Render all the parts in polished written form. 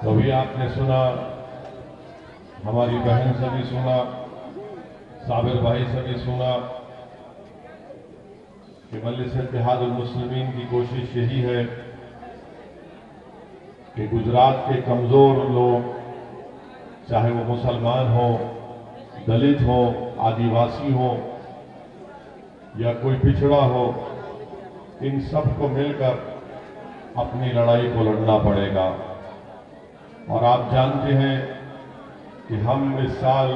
तो भी आपने सुना, हमारी बहन से भी सुना, साबिर भाई से भी सुना कि मजलिस इत्तेहादुल मुस्लिमीन की कोशिश यही है कि गुजरात के कमजोर लोग, चाहे वो मुसलमान हो, दलित हो, आदिवासी हो या कोई पिछड़ा हो, इन सबको मिलकर अपनी लड़ाई को लड़ना पड़ेगा। और आप जानते हैं कि हम इस साल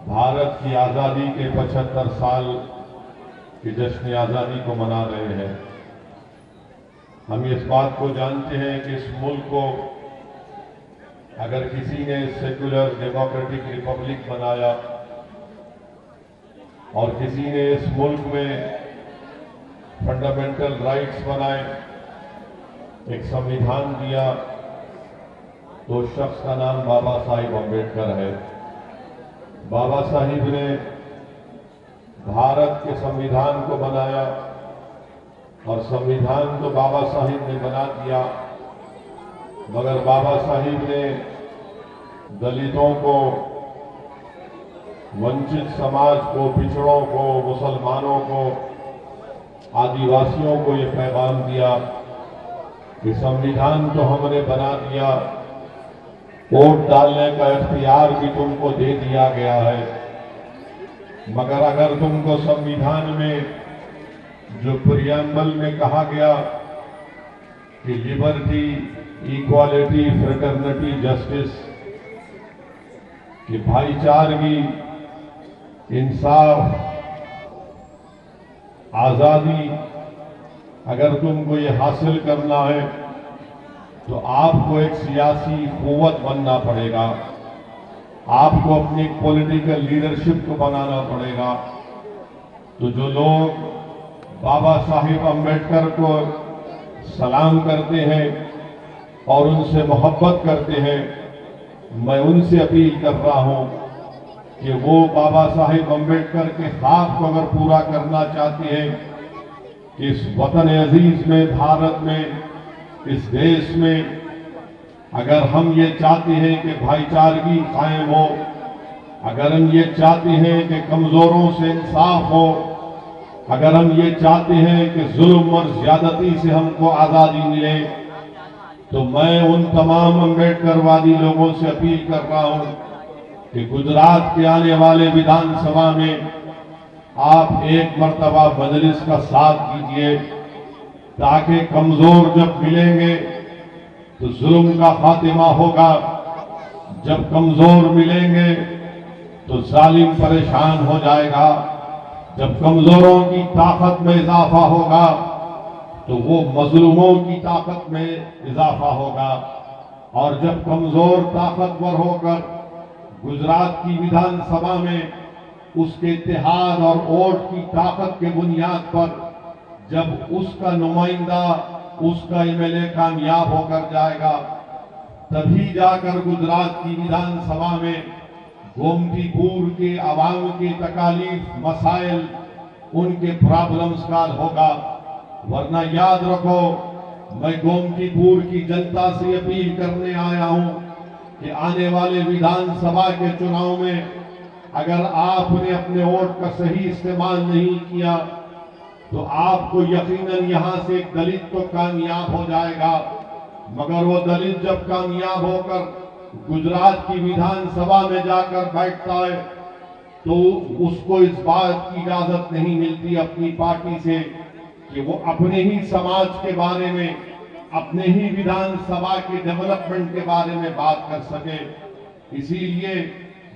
भारत की आज़ादी के 75 साल के जश्न आज़ादी को मना रहे हैं। हम इस बात को जानते हैं कि इस मुल्क को अगर किसी ने सेकुलर डेमोक्रेटिक रिपब्लिक बनाया और किसी ने इस मुल्क में फंडामेंटल राइट्स बनाए, एक संविधान दिया, तो उस शख्स का नाम बाबा साहिब अम्बेडकर है। बाबा साहिब ने भारत के संविधान को बनाया और संविधान तो बाबा साहिब ने बना दिया, मगर बाबा साहिब ने दलितों को, वंचित समाज को, पिछड़ों को, मुसलमानों को, आदिवासियों को ये पैगाम दिया कि संविधान तो हमने बना दिया, वोट डालने का इख्तियार भी तुमको दे दिया गया है, मगर अगर तुमको संविधान में जो प्रियम्बल में कहा गया कि लिबर्टी, इक्वालिटी, फ्रेटर्निटी, जस्टिस, कि भाईचारगी, इंसाफ, आजादी, अगर तुमको ये हासिल करना है तो आपको एक सियासी कुव्वत बनना पड़ेगा, आपको अपनी पॉलिटिकल लीडरशिप को बनाना पड़ेगा। तो जो लोग बाबा साहिब अम्बेडकर को सलाम करते हैं और उनसे मोहब्बत करते हैं, मैं उनसे अपील कर रहा हूं कि वो बाबा साहिब अम्बेडकर के ख्वाब को अगर पूरा करना चाहते हैं कि इस वतन अजीज में, भारत में, इस देश में अगर हम ये चाहते हैं कि भाईचारगी कायम हो, अगर हम ये चाहते हैं कि कमजोरों से इंसाफ हो, अगर हम ये चाहते हैं कि जुल्म और ज्यादती से हमको आजादी मिले, तो मैं उन तमाम अम्बेडकरवादी लोगों से अपील कर रहा हूं कि गुजरात के आने वाले विधानसभा में आप एक मर्तबा मजलिस का साथ दीजिए, ताकि कमजोर जब मिलेंगे तो जुल्म का खात्मा होगा, जब कमजोर मिलेंगे तो जालिम परेशान हो जाएगा, जब कमजोरों की ताकत में इजाफा होगा तो वो मजलूमों की ताकत में इजाफा होगा, और जब कमजोर ताकतवर होकर गुजरात की विधानसभा में उसके इत्तेहाद और वोट की ताकत के बुनियाद पर जब उसका नुमाइंदा, उसका एमएलए कामयाब होकर जाएगा, तभी जाकर गुजरात की विधानसभा में गोमतीपुर के आवाम की तकालीफ, मसाइल, उनके प्रॉब्लम्स का हल होगा। वरना याद रखो, मैं गोमतीपुर की जनता से अपील करने आया हूं कि आने वाले विधानसभा के चुनाव में अगर आपने अपने वोट का सही इस्तेमाल नहीं किया तो आपको यकीनन यहां से एक दलित तो कामयाब हो जाएगा, मगर वो दलित जब कामयाब होकर गुजरात की विधानसभा में जाकर बैठता है तो उसको इस बात की इजाजत नहीं मिलती अपनी पार्टी से कि वो अपने ही समाज के बारे में, अपने ही विधानसभा के डेवलपमेंट के बारे में बात कर सके। इसीलिए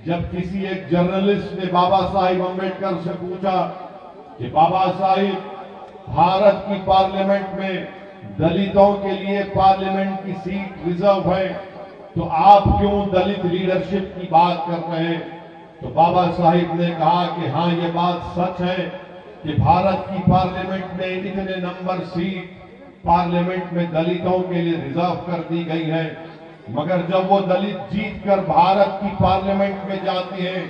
जब किसी एक जर्नलिस्ट ने बाबा साहिब अम्बेडकर से पूछा कि बाबा साहिब, भारत की पार्लियामेंट में दलितों के लिए पार्लियामेंट की सीट रिजर्व है, तो आप क्यों दलित लीडरशिप की बात कर रहे हैं? तो बाबा साहिब ने कहा कि हाँ, ये बात सच है कि भारत की पार्लियामेंट में इतने नंबर सीट पार्लियामेंट में दलितों के लिए रिजर्व कर दी गई है, मगर जब वो दलित जीतकर भारत की पार्लियामेंट में जाते हैं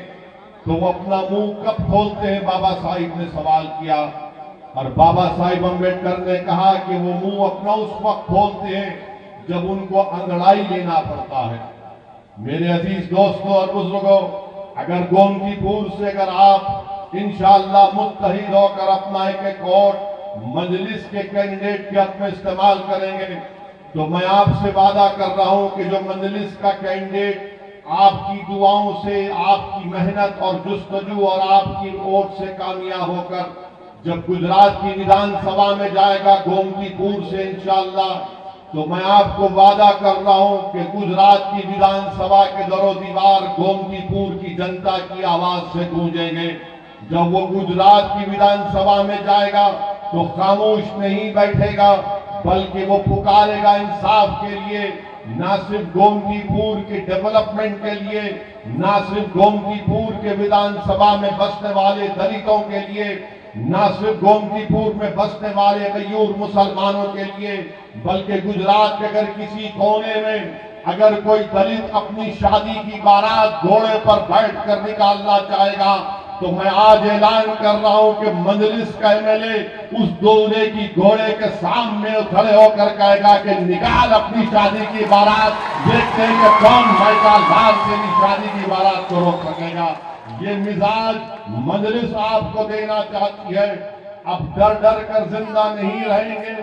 तो वो अपना मुंह कब खोलते हैं? बाबा साहिब ने सवाल किया, और बाबा साहिब अम्बेडकर ने कहा कि वो मुंह अपना उस वक्त खोलते हैं जब उनको अंगड़ाई लेना पड़ता है। मेरे अजीज दोस्तों और बुजुर्गों, अगर गोमतीपुर से अगर आप इंशाअल्लाह मुत्तहिद होकर अपना एक वोट मजलिस के कैंडिडेट के हक में इस्तेमाल करेंगे, तो मैं आपसे वादा कर रहा हूं कि जो मजलिस का कैंडिडेट आपकी दुआओं से, आपकी मेहनत और जुस्तजू और आपकी वोट से कामयाब होकर जब गुजरात की विधानसभा में जाएगा गोमतीपुर से इंशाअल्लाह, तो मैं आपको वादा कर रहा हूं कि गुजरात की विधानसभा के दरो दीवार गोमतीपुर की जनता की आवाज से गूंजेंगे। जब वो गुजरात की विधानसभा में जाएगा तो खामोश नहीं बैठेगा, बल्कि वो पुकारेगा इंसाफ के लिए, ना सिर्फ गोमतीपुर के डेवलपमेंट के लिए, ना सिर्फ गोमतीपुर के विधानसभा में बसने वाले दलितों के लिए, ना सिर्फ गोमतीपुर में बसने वाले गयूर मुसलमानों के लिए, बल्कि गुजरात के अगर किसी कोने में अगर कोई दलित अपनी शादी की बारात घोड़े पर बैठकर निकालना चाहेगा, तो मैं आज ऐलान कर रहा हूं कि मजलिस का एमएलए उस दूल्हे की घोड़े के सामने खड़े होकर कहेगा कि निकाल अपनी शादी की बारात, देखते हैं कि कौन मैका लाल तेरी शादी की बारात को रोक सकेगा। ये मिजाज मजलिस आपको देना चाहती है। अब डर डर कर जिंदा नहीं रहेंगे,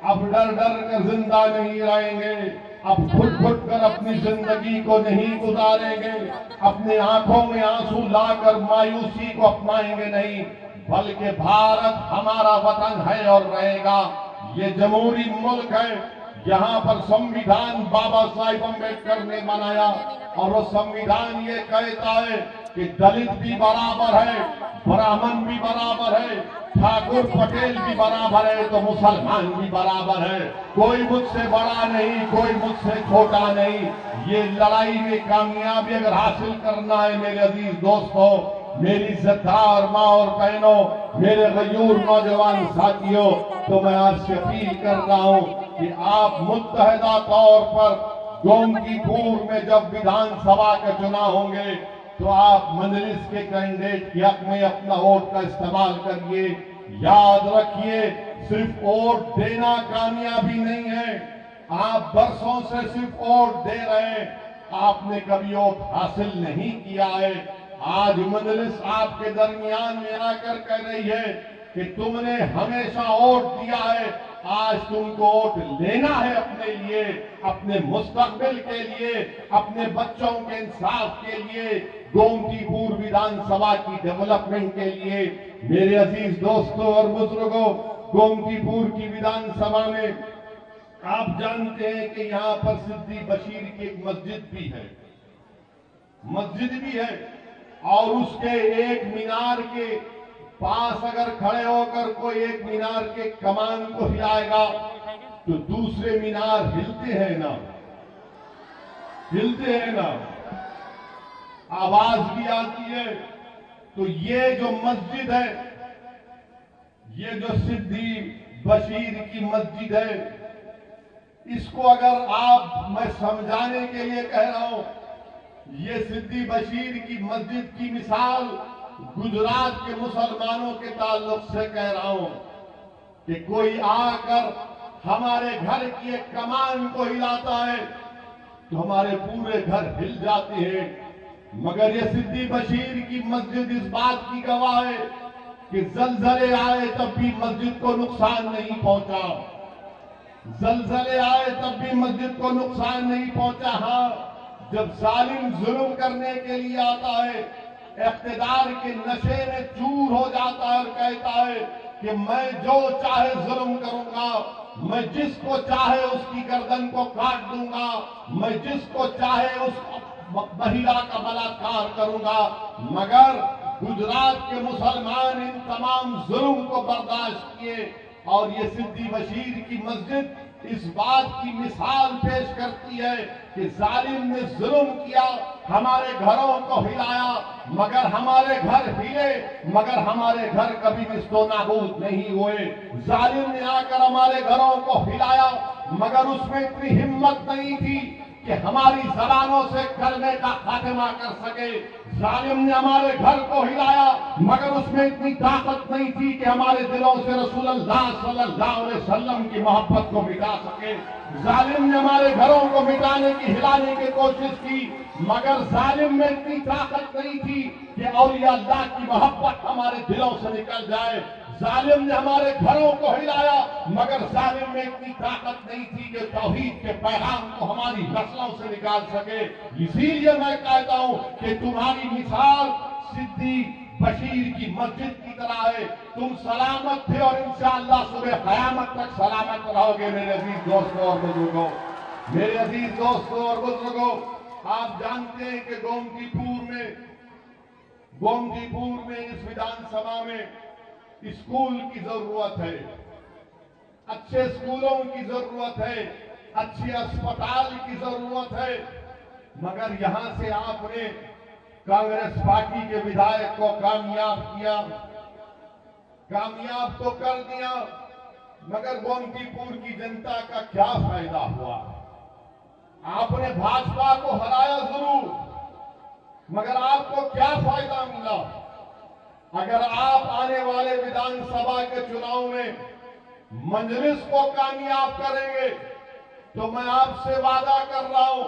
अब डर डर कर जिंदा नहीं रहेंगे, अब घुट घुट कर अपनी जिंदगी को नहीं गुजारेंगे, अपने आंखों में आंसू लाकर मायूसी को अपनाएंगे नहीं, बल्कि भारत हमारा वतन है और रहेगा। ये जमहूरी मुल्क है, यहाँ पर संविधान बाबा साहिब अम्बेडकर ने बनाया और वो संविधान ये कहता है कि दलित भी बराबर है, ब्राह्मण भी बराबर है, ठाकुर पटेल भी बराबर है, तो मुसलमान भी बराबर है। कोई मुझसे बड़ा नहीं, कोई मुझसे छोटा नहीं। ये लड़ाई में कामयाबी अगर हासिल करना है मेरे अजीज दोस्तों, मेरी इज्जतदार माँ और बहनों, मेरे गयूर नौजवान साथियों, तो मैं आपसे अपील कर रहा हूँ कि आप मुत्तहिदा तौर पर गोमतीपुर में जब विधानसभा के चुनाव होंगे तो आप मजलिस के कैंडिडेट के हक में अपना वोट का इस्तेमाल करिए। याद रखिए, सिर्फ वोट देना कामयाबी नहीं है। आप बरसों से सिर्फ वोट दे रहे हैं, आपने कभी वोट हासिल नहीं किया है। आज मजलिस आपके दरमियान में आकर कह रही है कि तुमने हमेशा वोट दिया है, आज तुमको वोट लेना है अपने लिए, अपने मुस्तकबिल के लिए, अपने बच्चों के इंसाफ के लिए, गोमतीपुर विधानसभा की डेवलपमेंट के लिए। मेरे अजीज दोस्तों और बुजुर्गों, गोमतीपुर की विधानसभा में आप जानते हैं कि यहाँ पर सिद्दी बशीर की एक मस्जिद भी है और उसके एक मीनार के पास अगर खड़े होकर कोई एक मीनार के कमान को हिलाएगा तो दूसरे मीनार हिलते हैं ना, आवाज भी आती है। तो ये जो मस्जिद है, ये जो सिद्दी बशीर की मस्जिद है, इसको अगर मैं समझाने के लिए कह रहा हूं, ये सिद्दी बशीर की मस्जिद की मिसाल गुजरात के मुसलमानों के ताल्लुक से कह रहा हूं कि कोई आकर हमारे घर की एक कमान को हिलाता है तो हमारे पूरे घर हिल जाते हैं। मगर ये सिद्दी बशीर की मस्जिद इस बात की गवाह है कि जलजले आए तब भी मस्जिद को नुकसान नहीं पहुंचा, जलजले आए तब भी मस्जिद को नुकसान नहीं पहुंचा। हाँ, जब जालिम जुल्म करने के लिए आता है, इख्तिदार के नशे में चूर हो जाता है और कहता है कि मैं जो चाहे जुल्म करूंगा, मैं जिसको चाहे उसकी गर्दन को काट दूंगा, मैं जिसको चाहे उस महिला का बलात्कार करूंगा। मगर गुजरात के मुसलमान इन तमाम जुल्म को बर्दाश्त किए और ये सिद्दी बशीर की मस्जिद इस बात की मिसाल पेश करती है कि जालिम ने जुल्म किया, हमारे घरों को हिलाया, मगर हमारे घर हिले, मगर हमारे घर कभी निस्तोनाबूद नहीं हुए। जालिम ने आकर हमारे घरों को हिलाया, मगर उसमें इतनी हिम्मत नहीं थी कि हमारी जबानों से कलमे का खात्मा कर सके। जालिम ने हमारे घर को हिलाया, मगर उसमें इतनी ताकत नहीं थी कि हमारे दिलों से रसूलुल्लाह सल्लल्लाहु अलैहि वसल्लम की मोहब्बत को मिटा सके। जालिम ने हमारे घरों को मिटाने की, हिलाने की कोशिश की, मगर जालिम में इतनी ताकत नहीं थी कि औलिया अल्लाह की मोहब्बत हमारे दिलों से निकल जाए। जालिम ने हमारे घरों को हिलाया, मगर जालिम में इतनी ताकत नहीं थी कि तौहीद के पैगाम को हमारी नस्लों से निकाल सके। इसीलिए मैं कहता हूं कि तुम्हारी मिसाल सिद्दीक बशीर की मस्जिद की तरह है। तुम सलामत थे और इंशाअल्लाह सुबह कयामत तक सलामत रहोगे। मेरे अजीज दोस्तों और बुजुर्गों, मेरे अजीज दोस्तों और बुजुर्गों, आप जानते हैं कि गोमतीपुर में इस विधानसभा में स्कूल की जरूरत है, अच्छे स्कूलों की जरूरत है, अच्छे अस्पताल की जरूरत है, मगर यहां से आपने कांग्रेस पार्टी के विधायक को कामयाब तो कर दिया, मगर गोमतीपुर की जनता का क्या फायदा हुआ? आपने भाजपा को हराया जरूर, मगर आपको क्या फायदा मिला? अगर आप आने वाले विधानसभा के चुनाव में मजलिस को कामयाब करेंगे तो मैं आपसे वादा कर रहा हूं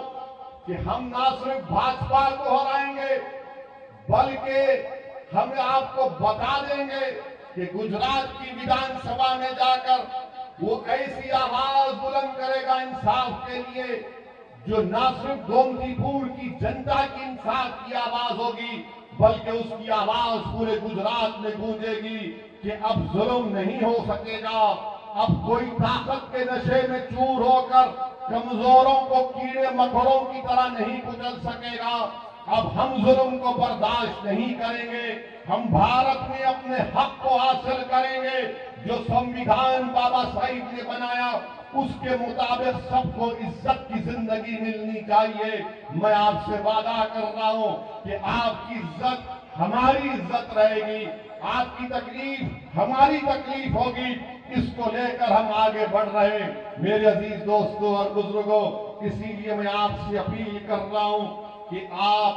कि हम ना सिर्फ भाजपा को हराएंगे, बल्कि हम आपको बता देंगे कि गुजरात की विधानसभा में जाकर वो ऐसी आवाज बुलंद करेगा इंसाफ के लिए, जो ना सिर्फ गोमतीपुर की जनता की इंसाफ की आवाज होगी, बल्कि उसकी आवाज पूरे गुजरात में गूंजेगी कि अब जुल्म नहीं हो सकेगा। अब कोई ताकत के नशे में चूर होकर कमजोरों को कीड़े मकोड़ों की तरह नहीं कुचल सकेगा। अब हम जुल्म को बर्दाश्त नहीं करेंगे। हम भारत में अपने हक को हासिल करेंगे। जो संविधान बाबा साहिब ने बनाया उसके मुताबिक सबको इज्जत की जिंदगी मिलनी चाहिए। मैं आपसे वादा कर रहा हूं कि आपकी इज्जत हमारी इज्जत रहेगी, आपकी तकलीफ हमारी तकलीफ होगी। इसको लेकर हम आगे बढ़ रहे हैं। मेरे अजीज दोस्तों और बुजुर्गों, इसीलिए मैं आपसे अपील कर रहा हूं कि आप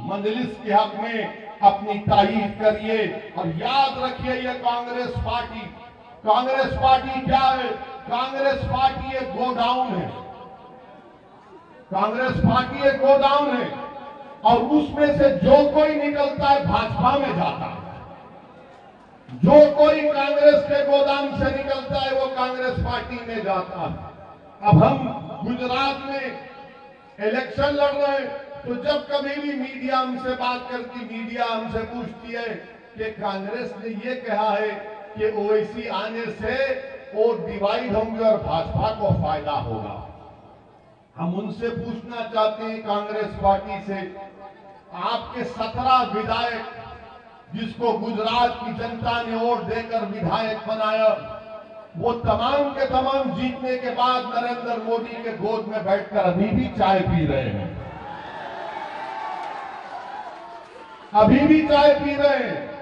मजलिस के हक में अपनी तारीफ करिए और याद रखिए ये कांग्रेस पार्टी क्या है? कांग्रेस पार्टी एक गोडाउन है। कांग्रेस पार्टी एक गोडाउन है और उसमें से जो कोई निकलता है भाजपा में जाता है। जो कोई कांग्रेस के गोदाम से निकलता है वो कांग्रेस पार्टी में जाता है। अब हम गुजरात में इलेक्शन लड़ रहे हैं, तो जब कभी भी मीडिया हमसे बात करती, मीडिया हमसे पूछती है कि कांग्रेस ने ये कहा है कि ओवैसी आने से वोट डिवाइड होंगे और भाजपा को फायदा होगा। हम उनसे पूछना चाहते हैं कांग्रेस पार्टी से, आपके 17 विधायक जिसको गुजरात की जनता ने वोट देकर विधायक बनाया, वो तमाम के तमाम जीतने के बाद नरेंद्र मोदी के गोद में बैठकर अभी भी चाय पी रहे हैं। अभी भी चाय पी रहे हैं।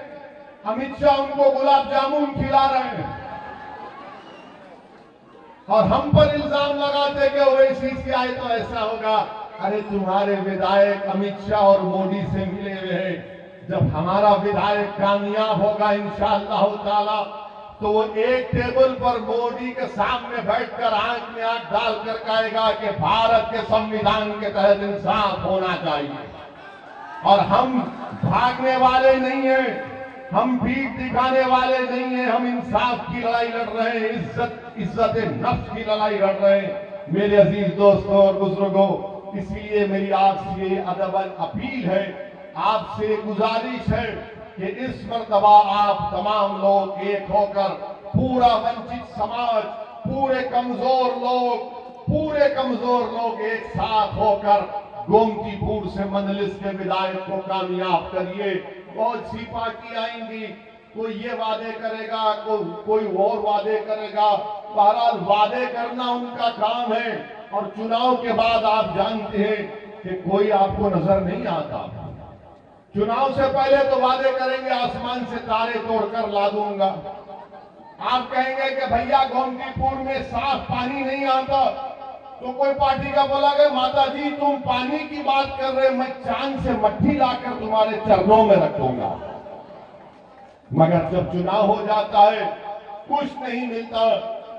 अमित शाह उनको गुलाब जामुन खिला रहे हैं और हम पर इल्जाम लगाते कि ओवैसी से आए तो ऐसा होगा। अरे तुम्हारे विधायक अमित शाह और मोदी से मिले हुए हैं। जब हमारा विधायक कामयाब होगा इंशाअल्लाह ताला, तो वो एक टेबल पर मोदी के सामने बैठकर आंख में आंख डालकर कहेगा कि भारत के संविधान के तहत इंसाफ होना चाहिए। और हम भागने वाले नहीं हैं, हम पीठ दिखाने वाले नहीं हैं। हम इंसाफ की लड़ाई लड़ रहे हैं, इज्जत नफ्स की लड़ाई लड़ रहे हैं। मेरे अजीज दोस्तों और बुजुर्गों, इसलिए मेरी आपसे अदबन अपील है, आपसे गुजारिश है कि इस मर्तबा आप तमाम लोग एक होकर, पूरा वंचित समाज, पूरे कमजोर लोग एक साथ होकर गोमतीपुर से मजलिस के विधायक को कामयाब करिए। बहुत सी पार्टी आएंगी, कोई ये वादे करेगा, कोई और वादे करेगा। बहरहाल वादे करना उनका काम है और चुनाव के बाद आप जानते हैं कि कोई आपको नजर नहीं आता। चुनाव से पहले तो वादे करेंगे आसमान से तारे तोड़कर ला दूंगा। आप कहेंगे कि भैया गोमतीपुर में साफ पानी नहीं आता, तो कोई पार्टी का बोला गया माता जी तुम पानी की बात कर रहे, मैं चांद से मट्टी लाकर तुम्हारे चरणों में रखूंगा। मगर जब चुनाव हो जाता है कुछ नहीं मिलता।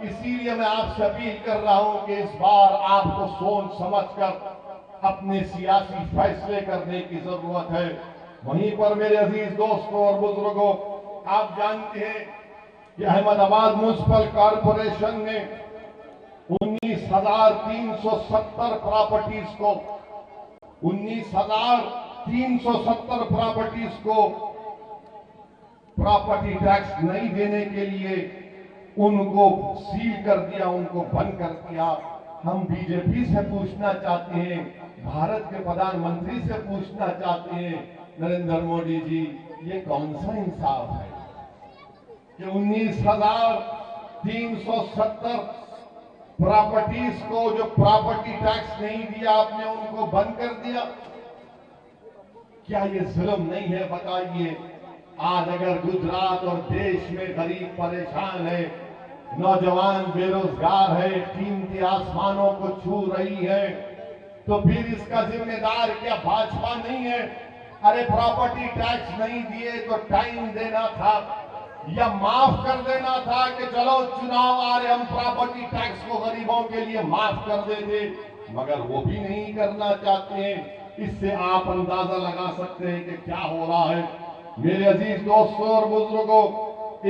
इसीलिए मैं आपसे अपील कर रहा हूं कि इस बार आपको सोच समझकर अपने सियासी फैसले करने की जरूरत है। वहीं पर मेरे अजीज दोस्तों और बुजुर्गों, आप जानते हैं कि अहमदाबाद म्युनिसिपल कॉरपोरेशन ने 19,370 प्रॉपर्टीज को प्रॉपर्टी टैक्स नहीं देने के लिए उनको सील कर दिया, उनको बंद कर दिया। हम बीजेपी से पूछना चाहते हैं, भारत के प्रधानमंत्री से पूछना चाहते हैं, नरेंद्र मोदी जी ये कौन सा इंसाफ है कि 19,370 प्रॉपर्टीज को जो प्रॉपर्टी टैक्स नहीं दिया आपने उनको बंद कर दिया? क्या ये जुल्म नहीं है? बताइए। आज अगर गुजरात और देश में गरीब परेशान है, नौजवान बेरोजगार है, कीमती आसमानों को छू रही है, तो फिर इसका जिम्मेदार क्या भाजपा नहीं है? अरे प्रॉपर्टी टैक्स नहीं दिए तो टाइम देना था या माफ कर देना था कि चलो चुनाव आ रहे, हम प्रॉपर्टी टैक्स को गरीबों के लिए माफ कर देते। मगर वो भी नहीं करना चाहते हैं। इससे आप अंदाजा लगा सकते हैं कि क्या हो रहा है। मेरे अजीज दोस्तों और बुजुर्गों,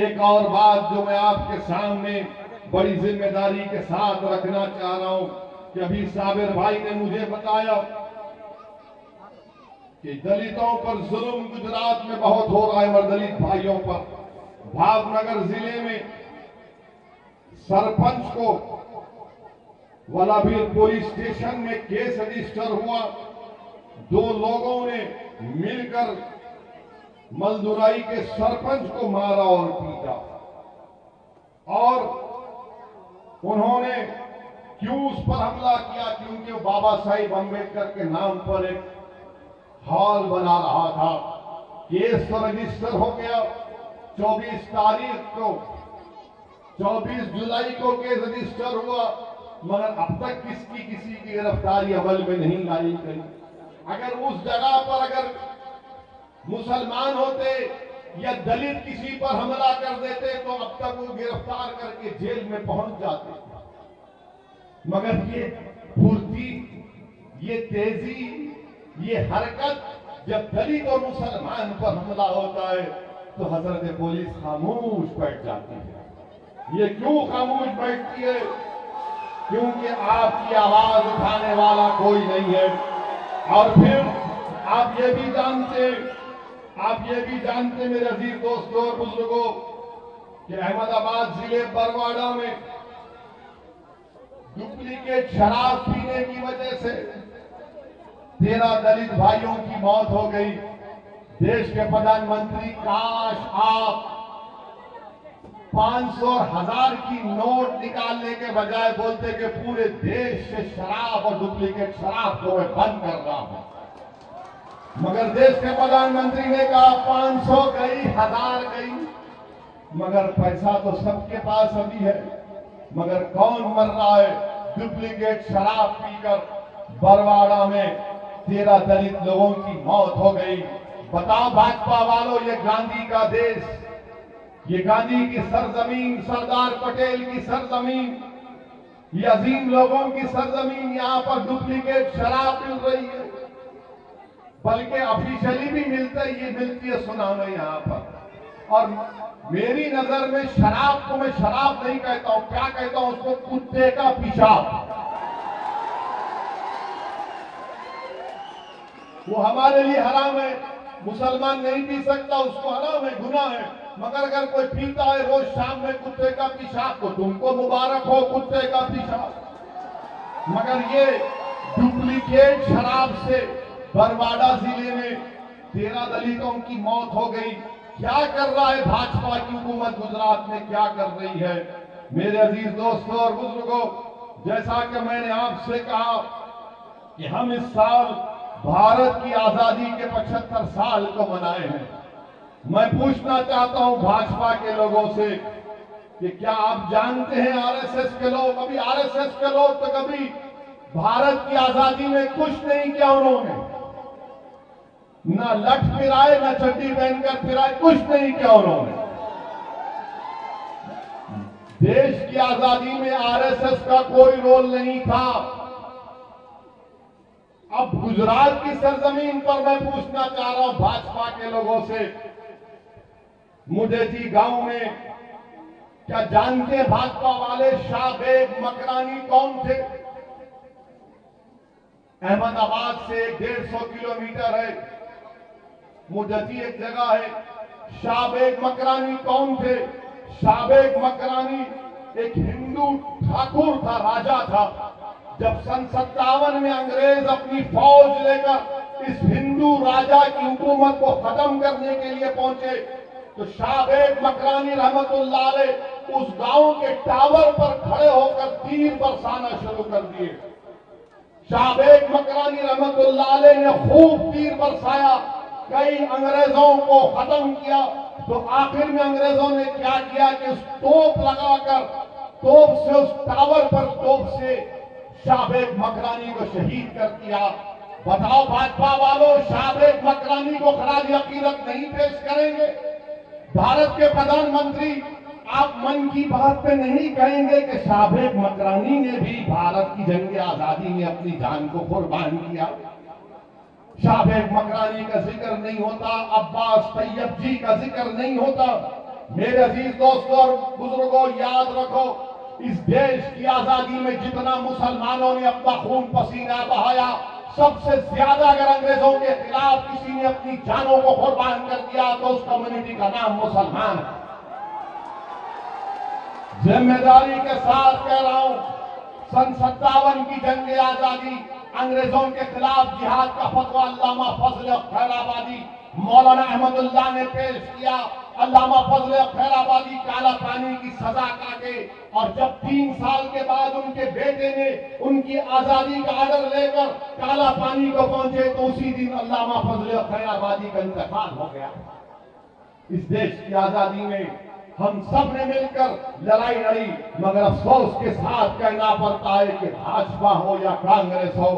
एक और बात जो मैं आपके सामने बड़ी जिम्मेदारी के साथ रखना चाह रहा हूं कि अभी साबिर भाई ने मुझे बताया कि दलितों पर जुल्म गुजरात में बहुत हो रहा है, और दलित भाइयों पर। भावनगर जिले में सरपंच को वलाभीर पुलिस स्टेशन में केस रजिस्टर हुआ। 2 लोगों ने मिलकर मलदुराई के सरपंच को मारा और पीटा, और उन्होंने क्यों उस पर हमला किया? क्योंकि वो बाबा साहिब अम्बेडकर के नाम पर एक हॉल बना रहा था। केस तो रजिस्टर हो गया। 24 जुलाई को केस रजिस्टर हुआ, मगर अब तक किसी की गिरफ्तारी अमल में नहीं लाई गई। अगर उस जगह पर अगर मुसलमान होते या दलित किसी पर हमला कर देते तो अब तक वो गिरफ्तार करके जेल में पहुंच जाते। मगर ये फुर्ती, ये तेजी, ये हरकत जब दलित और मुसलमान पर हमला होता है तो हजरत पुलिस खामोश बैठ जाती है। ये क्यों खामोश बैठती है? क्योंकि आपकी आवाज उठाने वाला कोई नहीं है। और फिर आप ये भी जानते मेरे अजीज दोस्तों और बुजुर्गों कि अहमदाबाद जिले बरवाड़ा में डुप्लीकेट शराब पीने की वजह से 13 दलित भाइयों की मौत हो गई। देश के प्रधानमंत्री, काश आप 500 और 1000 की नोट निकालने के बजाय बोलते कि पूरे देश से शराब और डुप्लीकेट शराब को मैं बंद कर रहा हूं। मगर देश के प्रधानमंत्री ने कहा 500 गई, 1000 गई, मगर पैसा तो सबके पास अभी है। मगर कौन मर रहा है? डुप्लीकेट शराब पीकर बरवाड़ा में 13 दलित लोगों की मौत हो गई। बताओ भाजपा वालों, ये गांधी का देश, ये गांधी की सरजमीन, सरदार पटेल की सरजमीन, ये अजीम लोगों की सरजमीन, यहां पर डुप्लीकेट शराब मिल रही है। बल्कि ऑफिशियली भी मिलती है सुनामी यहां पर। और मेरी नजर में शराब को मैं शराब नहीं कहता हूं, क्या कहता हूं उसको? कुत्ते का पेशाब। वो हमारे लिए हराम है। मुसलमान नहीं पी सकता, उसको हराम है, गुनाह है। मगर अगर कोई पीता है रोज शाम में कुत्ते का पेशाब, तो तुमको मुबारक हो कुत्ते का पेशाब। मगर ये डुप्लीकेट शराब से बरवाड़ा जिले में 13 दलितों की मौत हो गई। क्या कर रहा है भाजपा की हुकूमत गुजरात में, क्या कर रही है? मेरे अजीज दोस्तों और बुजुर्गों, जैसा कि मैंने आपसे कहा कि हम इस साल भारत की आजादी के 75 साल को मनाए हैं। मैं पूछना चाहता हूं भाजपा के लोगों से कि क्या आप जानते हैं आरएसएस के लोग, अभी आरएसएस के लोग तो कभी भारत की आजादी में कुछ नहीं किया उन्होंने, ना लठ फिराए, ना चड्डी पहनकर फिराए, कुछ नहीं किया उन्होंने। देश की आजादी में आरएसएस का कोई रोल नहीं था। अब गुजरात की सरजमीन पर मैं पूछना चाह रहा हूं भाजपा के लोगों से, मुडेठी गांव में क्या जानते हैं भाजपा वाले शाहबेग मकरानी कौन थे? अहमदाबाद से 150 किलोमीटर है, मुडेठी एक जगह है। शाहबेग मकरानी कौन थे? शाहबेग मकरानी एक हिंदू ठाकुर था, राजा था। जब सन 57 में अंग्रेज अपनी फौज लेकर इस हिंदू राजा की हुकूमत को खत्म करने के लिए पहुंचे, तो शाहबेग मकरानी रहमतुल्लाह अलैह उस गांव के टावर पर खड़े होकर तीर बरसाना शुरू कर दिए। शाहबेग मकरानी रहमतुल्लाह अलैह ने खूब तीर बरसाया, कई अंग्रेजों को खत्म किया। तो आखिर में अंग्रेजों ने क्या किया कि उस तोप लगाकर, तोप से, उस टावर पर तोप से शाहबेग मकरानी को शहीद कर दिया। बताओ भाजपा वालों, शाहबेग मकरानी को खराज अकीदत नहीं पेश करेंगे? भारत के प्रधानमंत्री, आप मन की बात पे नहीं कहेंगे कि शाहबेग मकरानी ने भी भारत की जंग आजादी में अपनी जान को कुर्बान किया? शाहबेग मकरानी का जिक्र नहीं होता, अब्बास तैयब जी का जिक्र नहीं होता। मेरे अजीज दोस्तों और बुजुर्गों, याद रखो, इस देश की आजादी में जितना मुसलमानों ने अपना खून पसीना बहाया, सबसे ज्यादा अगर अंग्रेजों के खिलाफ किसी ने अपनी जानों को कुर्बान कर दिया तो उस कम्युनिटी का नाम मुसलमान है। जिम्मेदारी के साथ कह रहा हूं, सन 57 की जंग आजादी, अंग्रेजों के खिलाफ जिहाद का फतवा अल्लामा फजल खैराबादी, मौलाना अहमदुल्लाह ने पेश किया। अल्लामा फजल खैराबादी काला पानी की सजा काटे, और जब 3 साल के बाद उनके बेटे ने उनकी आजादी का आर्डर लेकर काला पानी को पहुंचे, तो उसी दिन अल्लामा फजल खैराबादी का इंतकाल हो गया। इस देश की आजादी में हम सब ने मिलकर लड़ाई लड़ी, मगर अफसोस के साथ कहना पड़ता है कि भाजपा हो या कांग्रेस हो,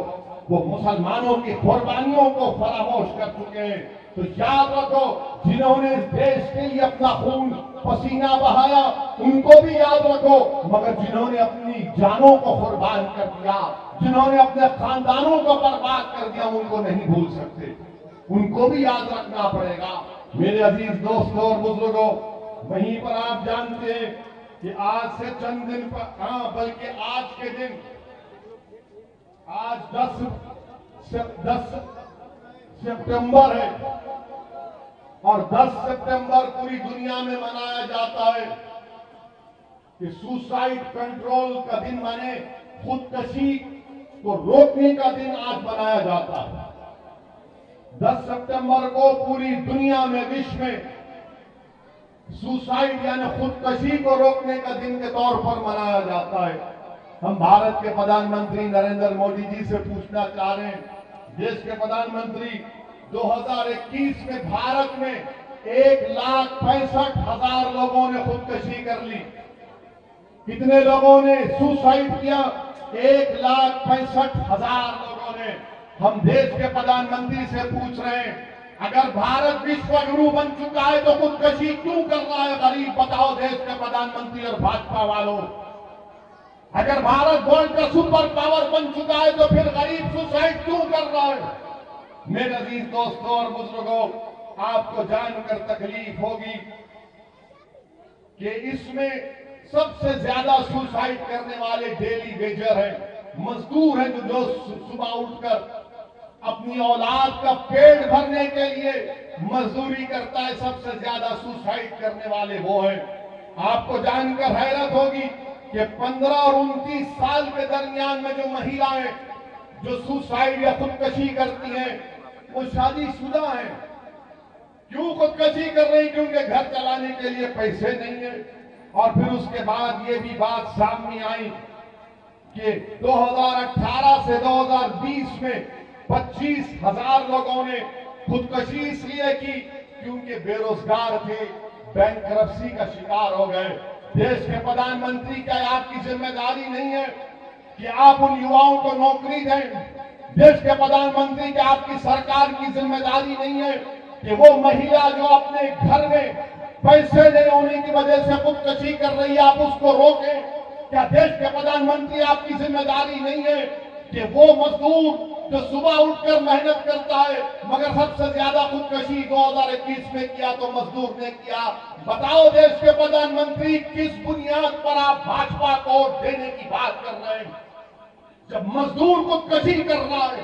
वो मुसलमानों की कुर्बानियों को फरामोश कर चुके हैं। तो याद रखो, जिन्होंने इस देश के लिए अपना खून पसीना बहाया उनको भी याद रखो, मगर जिन्होंने अपनी जानों को कुर्बान कर दिया, जिन्होंने अपने खानदानों को बर्बाद कर दिया, उनको नहीं भूल सकते, उनको भी याद रखना पड़ेगा। मेरे अजीज दोस्तों और बुजुर्गों, वहीं पर आप जानते हैं कि आज से चंद दिन पर, बल्कि आज के दिन, आज 10 सितंबर है, और 10 सितंबर पूरी दुनिया में मनाया जाता है कि सुसाइड कंट्रोल का दिन, माने खुदकशी को रोकने का दिन आज मनाया जाता है। 10 सितंबर को पूरी दुनिया में, विश्व में सुसाइड यानी खुदकशी को रोकने का दिन के तौर पर मनाया जाता है। हम भारत के प्रधानमंत्री नरेंद्र मोदी जी से पूछना चाह रहे हैं, देश के प्रधानमंत्री, 2021 में भारत में 1,65,000 लोगों ने खुदकशी कर ली। कितने लोगों ने सुसाइड किया? 1,65,000 लोगों ने। हम देश के प्रधानमंत्री से पूछ रहे हैं, अगर भारत विश्व गुरु बन चुका है तो खुदकशी क्यों कर रहा है गरीब? बताओ देश के प्रधानमंत्री और भाजपा वालों, अगर भारत वर्ल्ड का सुपर पावर बन चुका है तो फिर गरीब सुसाइड क्यों कर रहा है? मेरे अजीज दोस्तों और बुजुर्गों, आपको जानकर तकलीफ होगी कि इसमें सबसे ज्यादा सुसाइड करने वाले डेली वेजर हैं, मजदूर हैं, जो सुबह उठकर अपनी औलाद का पेट भरने के लिए मजदूरी करता है। सबसे ज्यादा सुसाइड करने वाले वो हैं। आपको जानकर हैरत होगी कि 15 और 29 साल के दरमियान में जो महिलाएं जो सुसाइड या खुदकशी करती हैं, वो शादीशुदा हैं। क्यों खुदकशी कर रही? क्योंकि घर चलाने के लिए पैसे नहीं है। और फिर उसके बाद ये भी बात सामने आई कि 2018 से 2020 में 25,000 लोगों ने खुदकशी इसलिए की क्योंकि बेरोजगार थे, बैंकरप्सी का शिकार हो गए। देश के प्रधानमंत्री, क्या आपकी जिम्मेदारी नहीं है कि आप उन युवाओं को नौकरी दें। देश के प्रधानमंत्री की आपकी सरकार की जिम्मेदारी नहीं है कि वो महिला जो अपने घर में पैसे नहीं होने की वजह से खुदकुशी कर रही है आप उसको रोकें। क्या देश के प्रधानमंत्री आपकी जिम्मेदारी नहीं है कि वो मजदूर जो सुबह उठकर मेहनत करता है मगर सबसे ज्यादा खुदकुशी 2021 में किया तो मजदूर ने किया। बताओ देश के प्रधानमंत्री किस बुनियाद पर आप भाजपा को वोट देने की बात कर रहे हैं जब मजदूर खुदकुशी कर रहा है।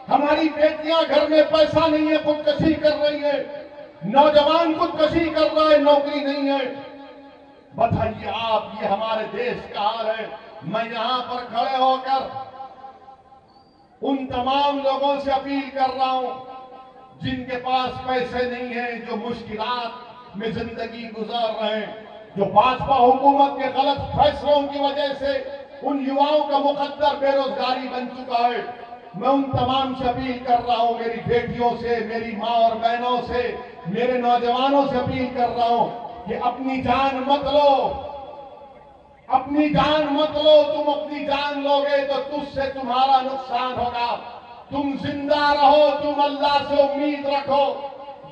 हमारी बेटियां घर में पैसा नहीं है खुदकुशी कर रही है, नौजवान खुदकुशी कर रहा है, नौकरी नहीं है। बताइए आप, ये हमारे देश का हाल है। मैं यहां पर खड़े होकर उन तमाम लोगों से अपील कर रहा हूं जिनके पास पैसे नहीं है, जो मुश्किलात में जिंदगी गुजार रहे हैं, जो भाजपा हुकूमत के गलत फैसलों की वजह से उन युवाओं का मुकद्दर बेरोजगारी बन चुका है। मैं उन तमाम से अपील कर रहा हूं, मेरी बेटियों से, मेरी मां और बहनों से, मेरे नौजवानों से अपील कर रहा हूं कि अपनी जान मत लो, अपनी जान मत लो। तुम अपनी जान लोगे तो तुझसे तुम्हारा नुकसान होगा। तुम जिंदा रहो, तुम अल्लाह से उम्मीद रखो,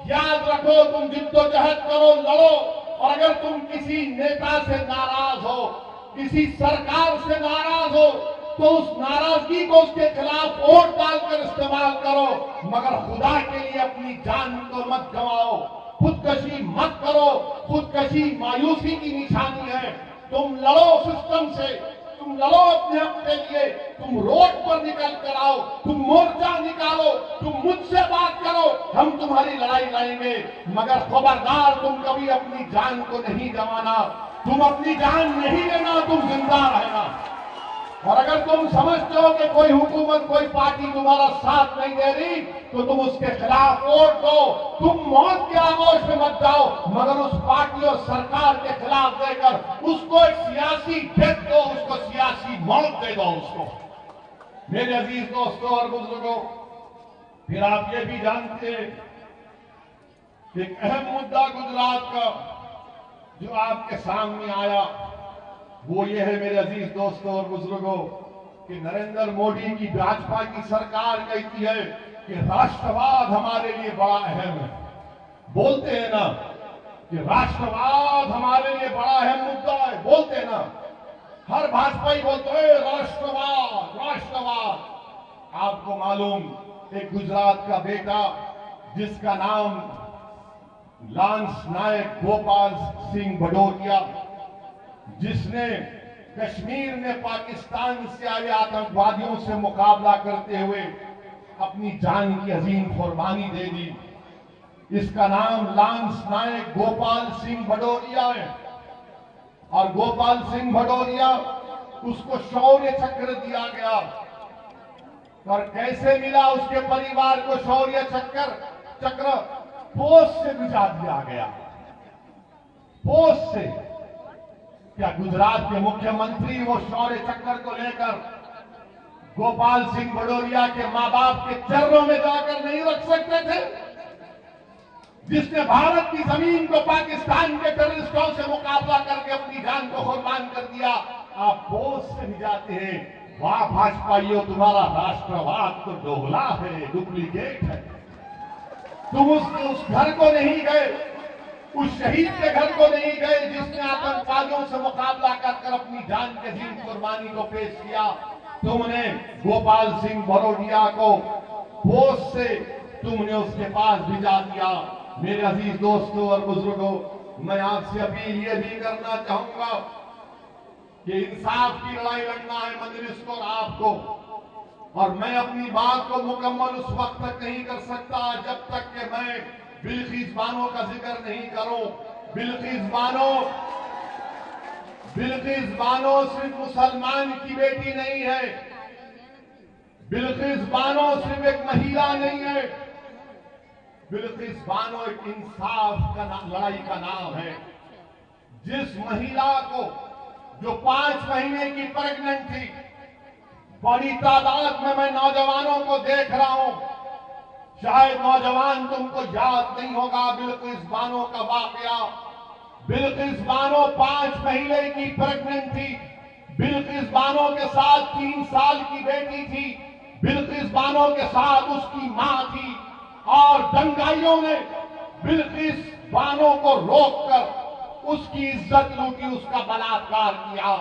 याद रखो, तुम जिद्दोजहद करो, लड़ो। और अगर तुम किसी नेता से नाराज हो, किसी सरकार से नाराज हो, तो उस नाराजगी को उसके खिलाफ वोट डालकर इस्तेमाल करो, मगर खुदा के लिए अपनी जान को मत गंवाओ। खुदकुशी मत करो। खुदकुशी मायूसी की निशानी है। तुम लड़ो सिस्टम से, तुम लड़ो अपने हक के लिए, तुम रोड पर निकल कर आओ, तुम मोर्चा निकालो, तुम मुझसे बात करो, हम तुम्हारी लड़ाई लड़ेंगे। मगर खबरदार, तुम कभी अपनी जान को नहीं गंवाना, तुम अपनी जान नहीं लेना, तुम जिंदा रहना। और अगर तुम समझते हो कि कोई हुकूमत, कोई पार्टी तुम्हारा साथ नहीं दे रही तो तुम उसके खिलाफ वोट दो। तुम मौत के आगोश में मत जाओ, मगर उस पार्टी और सरकार के खिलाफ देकर उसको एक सियासी डेथ दो, उसको सियासी मौत दे दो उसको। मेरे अजीज दोस्तों और बुजुर्गों, फिर आप ये भी जानते हैं कि एक अहम मुद्दा गुजरात का जो आपके सामने आया वो ये है मेरे अजीज दोस्तों और बुजुर्गों कि नरेंद्र मोदी की भाजपा की सरकार कहती है कि राष्ट्रवाद हमारे लिए बड़ा अहम है। बोलते हैं ना कि राष्ट्रवाद हमारे लिए बड़ा अहम मुद्दा है, बोलते हैं ना, हर भाजपाई बोलते हैं राष्ट्रवाद राष्ट्रवाद। आपको मालूम, एक गुजरात का बेटा जिसका नाम लांस नायक गोपाल सिंह भदौरिया, जिसने कश्मीर में पाकिस्तान से आए आतंकवादियों से मुकाबला करते हुए अपनी जान की अजीम कुर्बानी दे दी, इसका नाम लांस नायक गोपाल सिंह भदौरिया है। और गोपाल सिंह भदौरिया, उसको शौर्य चक्र दिया गया। और कैसे मिला उसके परिवार को शौर्य चक्र? पोस्ट से भिजा दिया गया, पोस्ट से। क्या गुजरात के मुख्यमंत्री वो शौर्य चक्र को लेकर गोपाल सिंह भदौरिया के मां बाप के चरणों में जाकर नहीं रख सकते थे? जिसने भारत की जमीन को पाकिस्तान के टेररिस्टों से मुकाबला करके अपनी जान को कुर्बान कर दिया, आप पोस्ट से भिजाते हैं। वाह भाजपाइयों, तुम्हारा राष्ट्रवाद तो दोगला है, डुप्लीकेट है। तुम उस घर को नहीं गए, उस शहीद के घर को नहीं गए जिसने आतंकवादियों से मुकाबला कर अपनी जान के अजीम कुर्बानी को पेश किया। तुमने गोपाल सिंह भदौरिया को पोस्ट से तुमने उसके पास भिजा दिया। मेरे अजीज दोस्तों और बुजुर्गों, मैं आपसे अपील ये भी करना चाहूंगा कि इंसाफ की लड़ाई लड़ना है मजलिस को और आपको। और मैं अपनी बात को मुकम्मल उस वक्त तक नहीं कर सकता जब तक कि मैं बिल्किस बानो का जिक्र नहीं करूं। बिल्किस बानो सिर्फ मुसलमान की बेटी नहीं है। बिल्किस बानो सिर्फ एक महिला नहीं है। बिल्किस बानो एक इंसाफ का लड़ाई का नाम है। जिस महिला को, जो 5 महीने की प्रेग्नेंट थी, बड़ी तादाद में मैं नौजवानों को देख रहा हूं, शायद नौजवान तुमको याद नहीं होगा बिल्किस बानो का वाकया। बिल्किस बानो 5 महीने की प्रेग्नेंट थी। बिल्किस बानो के साथ 3 साल की बेटी थी, बिल्किस बानो के साथ उसकी मां थी, और दंगाइयों ने बिल्किस बानो को रोककर उसकी इज्जत लूटी, उसका बलात्कार किया।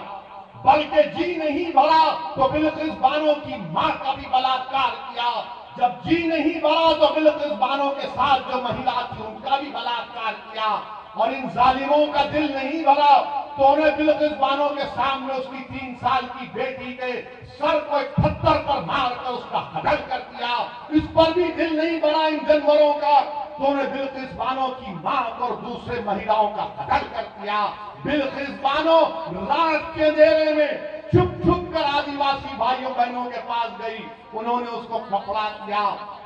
बल्कि जी नहीं भरा तो बिल्किस बानो की मां का भी बलात्कार किया। जब जी नहीं भरा तो बिल्किस बानो के साथ जो महिला थी उनका भी बलात्कार किया। और इन जालिमों का दिल नहीं भरा तो उन्हें बिल्किस बानो के सामने उसकी 3 साल की बेटी के सर को एक पत्थर पर मारकर उसका कत्ल कर दिया। इस पर भी दिल नहीं भरा इन जानवरों का, तो उन्हें बिल्किस बानो की मां और दूसरे महिलाओं का कत्ल कर दिया। बिल्किस बानो रात के अंधेरे में छुप छुप कर आदिवासी भाइयों बहनों के पास गई, उन्होंने उसको पकड़ा दिया।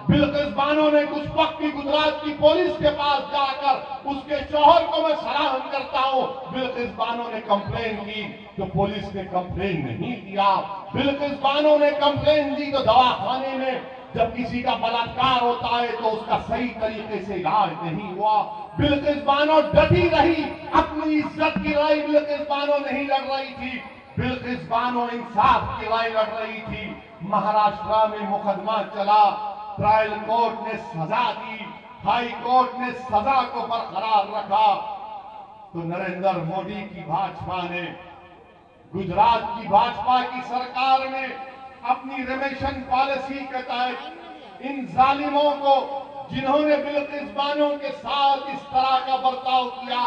बिल्किस बानो ने कुछ वक्त की गुजरात की पुलिस के पास जाकर उसके शौहर को मैं सलाम करता हूं, बिल्किस बानो ने कंप्लेन की तो पुलिस ने कंप्लेन नहीं दिया। बिल्किस बानो ने कंप्लेन दी तो दवाखाने में जब किसी का बलात्कार होता है तो उसका सही तरीके से इलाज नहीं हुआ। बिल्किस बानो डटी रही, अपनी इज्जत की लड़ाई बिल्किस बानो नहीं लड़ रही थी, बिल्किस बानो इंसाफ की लड़ाई लड़ रही थी। महाराष्ट्र में मुकदमा चला, ट्रायल कोर्ट ने सजा दी, हाई कोर्ट ने सजा को बरकरार रखा, तो नरेंद्र मोदी की भाजपा ने, गुजरात की भाजपा की सरकार ने अपनी रिमेशन पॉलिसी के तहत इन जालिमों को, जिन्होंने बिल्किस बानो के साथ इस तरह का बर्ताव किया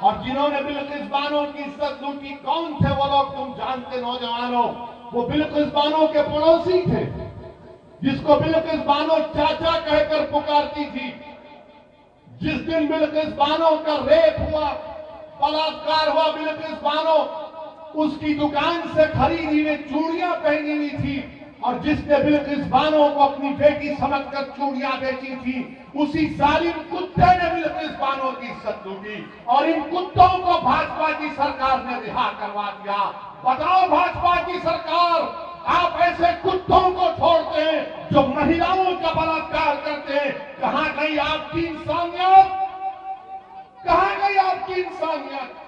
और जिन्होंने बिल्किस बानो की इज्जत लूटी, कौन थे वो लोग तुम जानते नौजवानों? वो बिल्किस बानो के पड़ोसी थे, जिसको बिल्किस बानो चाचा कहकर पुकारती थी। जिस दिन बिल्किस बानो का रेप हुआ, बलात्कार हुआ, बिल्किस बानो उसकी दुकान से खरीदी हुई चूड़ियां पहनी हुई थी, और जिसने बिल्किस बानो को अपनी बेटी समझकर चूड़ियां बेची थी, उसी जालिम कुत्ते ने बिल्किस बानो की इज्जत लूटी, और इन कुत्तों को भाजपा की सरकार ने रिहा करवा दिया। बताओ भाजपा की सरकार, आप ऐसे कुत्तों को छोड़ते हैं जो महिलाओं का बलात्कार करते हैं? कहां गई आपकी इंसानियत? कहां गई आपकी इंसानियत?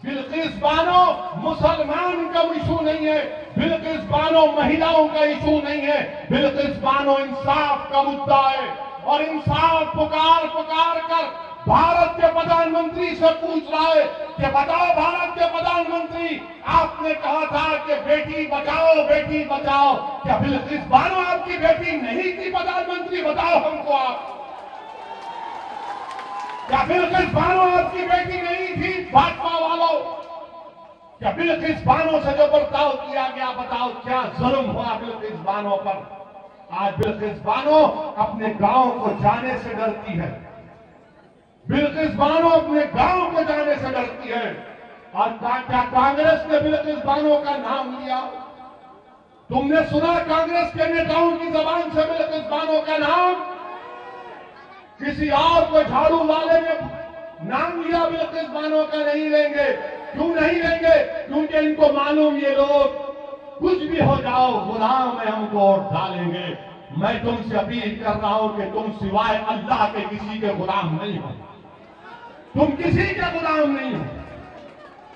बिल्किस बानो मुसलमान का इशू नहीं है, बिल्किस बानो महिलाओं का इशू नहीं है, बिल्किस बानो इंसाफ का मुद्दा है। और इंसाफ पुकार पुकार कर भारत के प्रधानमंत्री से पूछ रहा है कि बताओ भारत के प्रधानमंत्री, आपने कहा था कि बेटी बचाओ, क्या बिल्किस बानो आपकी बेटी नहीं थी? प्रधानमंत्री बताओ हमको आप, क्या बिल्किस बानो आपकी बेटी नहीं थी? भाजपा वालों, क्या बिल्किस बानो से जो बर्ताव किया गया, बताओ क्या जुल्म हुआ बिल्किस बानो पर? आज बिल्किस बानो अपने गांव को जाने से डरती है, बिल्किस बानो अपने गांव को जाने से डरती है। और क्या कांग्रेस ने बिल्किस बानो का नाम लिया? तुमने सुना कांग्रेस के नेताओं की जबान से बिल्किस बानो का नाम? किसी और को झाड़ू वाले ने नाम लिया, बिल्किस बानो का नहीं लेंगे। क्यों नहीं लेंगे? क्योंकि इनको मालूम ये लोग कुछ भी हो जाओ, गुलाम में हमको वोट डालेंगे। मैं तुमसे अपील कर रहा हूं कि तुम सिवाय अल्लाह के किसी के गुलाम नहीं हो, तुम किसी के गुलाम नहीं हो।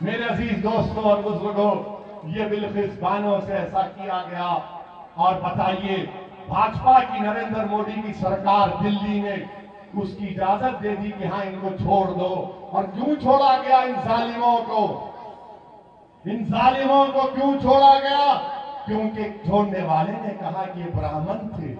मेरे अजीज दोस्तों और बुजुर्गों, ये बिल्किस बानो से ऐसा किया गया। और बताइए, भाजपा की नरेंद्र मोदी की सरकार दिल्ली में उसकी इजाजत दे दी कि हाँ इनको छोड़ दो। और क्यों छोड़ा गया इन जालिमों को? इन जालिमों को क्यों छोड़ा गया? क्योंकि छोड़ने वाले ने कहा कि ये ब्राह्मण थे।